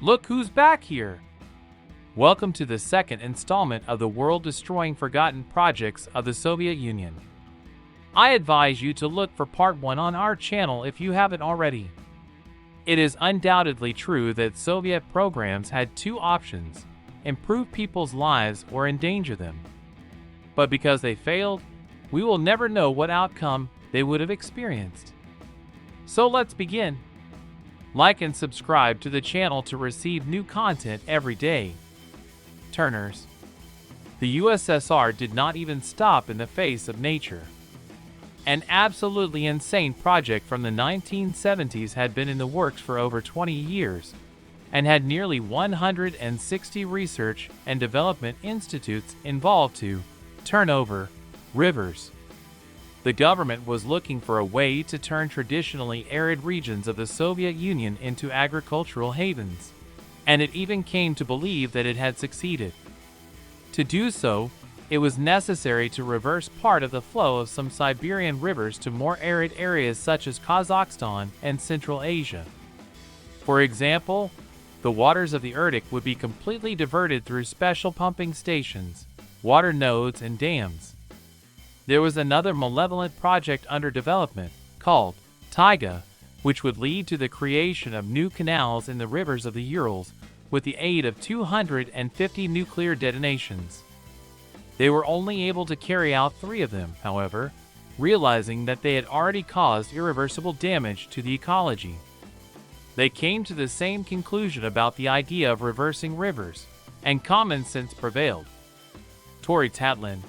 Look who's back here! Welcome to the second installment of the world-destroying forgotten projects of the Soviet Union. I advise you to look for part 1 on our channel if you haven't already. It is undoubtedly true that Soviet programs had two options: improve people's lives or endanger them. But because they failed, we will never know what outcome they would have experienced. So let's begin. Like and subscribe to the channel to receive new content every day. Turners. The USSR did not even stop in the face of nature. An absolutely insane project from the 1970s had been in the works for over 20 years and had nearly 160 research and development institutes involved to turn over rivers. The government was looking for a way to turn traditionally arid regions of the Soviet Union into agricultural havens, and it even came to believe that it had succeeded. To do so, it was necessary to reverse part of the flow of some Siberian rivers to more arid areas such as Kazakhstan and Central Asia. For example, the waters of the Irtysh would be completely diverted through special pumping stations, water nodes, and dams. There was another malevolent project under development, called Taiga, which would lead to the creation of new canals in the rivers of the Urals with the aid of 250 nuclear detonations. They were only able to carry out 3 of them, however, realizing that they had already caused irreversible damage to the ecology. They came to the same conclusion about the idea of reversing rivers, and common sense prevailed. Torre Tatlin.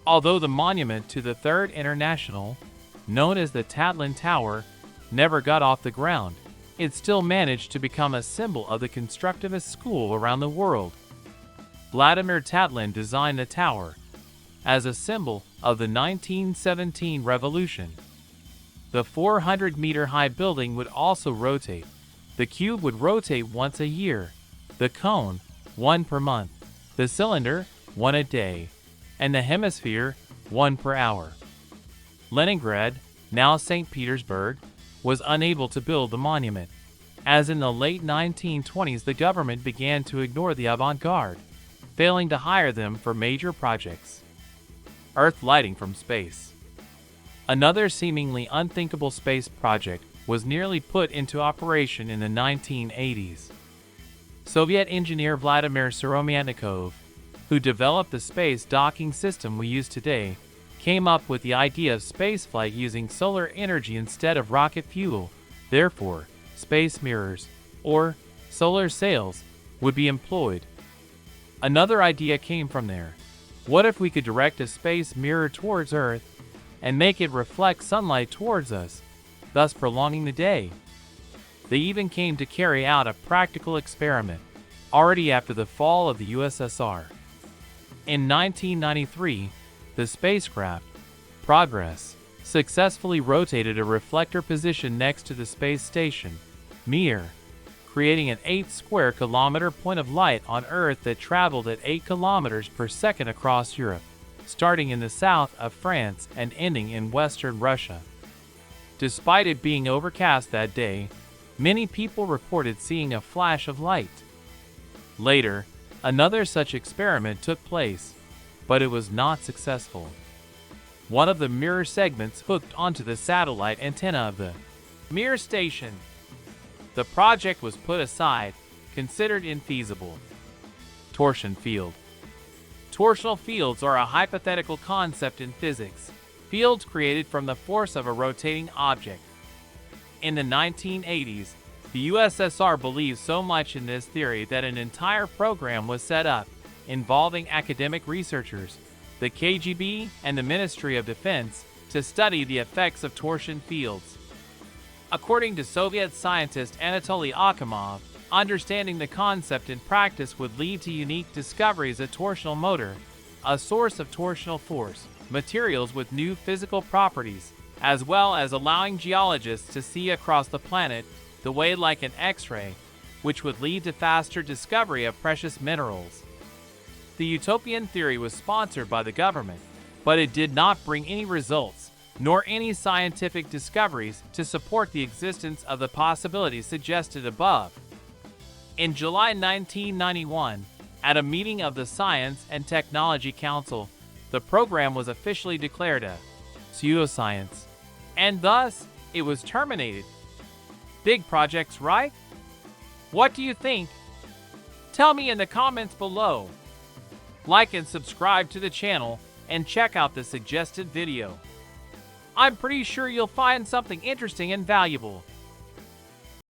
Although the monument to the Third International, known as the Tatlin Tower, never got off the ground, it still managed to become a symbol of the Constructivist school around the world. Vladimir Tatlin designed the tower as a symbol of the 1917 revolution. The 400-meter-high building would also rotate. The cube would rotate once a year, the cone, 1 per month, the cylinder, 1 a day, and the hemisphere, 1 per hour. Leningrad, now St. Petersburg, was unable to build the monument, as in the late 1920s the government began to ignore the avant-garde, failing to hire them for major projects. Earth lighting from space. Another seemingly unthinkable space project was nearly put into operation in the 1980s. Soviet engineer Vladimir Soromiatnikov, who developed the space docking system we use today, came up with the idea of spaceflight using solar energy instead of rocket fuel. Therefore, space mirrors, or solar sails, would be employed. Another idea came from there. What if we could direct a space mirror towards Earth and make it reflect sunlight towards us, thus prolonging the day? They even came to carry out a practical experiment, already after the fall of the USSR. In 1993, the spacecraft, Progress, successfully rotated a reflector position next to the space station, Mir, creating an 8-square-kilometer point of light on Earth that traveled at 8 kilometers per second across Europe, starting in the south of France and ending in western Russia. Despite it being overcast that day, many people reported seeing a flash of light. Later, another such experiment took place, but it was not successful. One of the mirror segments hooked onto the satellite antenna of the Mir station. The project was put aside, considered infeasible. Torsion field. Torsional fields are a hypothetical concept in physics, fields created from the force of a rotating object. In the 1980s, the USSR believed so much in this theory that an entire program was set up, involving academic researchers, the KGB, and the Ministry of Defense, to study the effects of torsion fields. According to Soviet scientist Anatoly Akimov, understanding the concept in practice would lead to unique discoveries: a torsional motor, a source of torsional force, materials with new physical properties, as well as allowing geologists to see across the planet the way like an X-ray, which would lead to faster discovery of precious minerals. The utopian theory was sponsored by the government, but it did not bring any results, nor any scientific discoveries to support the existence of the possibilities suggested above. In July 1991, at a meeting of the Science and Technology Council, the program was officially declared a pseudoscience, and thus it was terminated. Big projects, right? What do you think? Tell me in the comments below. Like and subscribe to the channel and check out the suggested video. I'm pretty sure you'll find something interesting and valuable.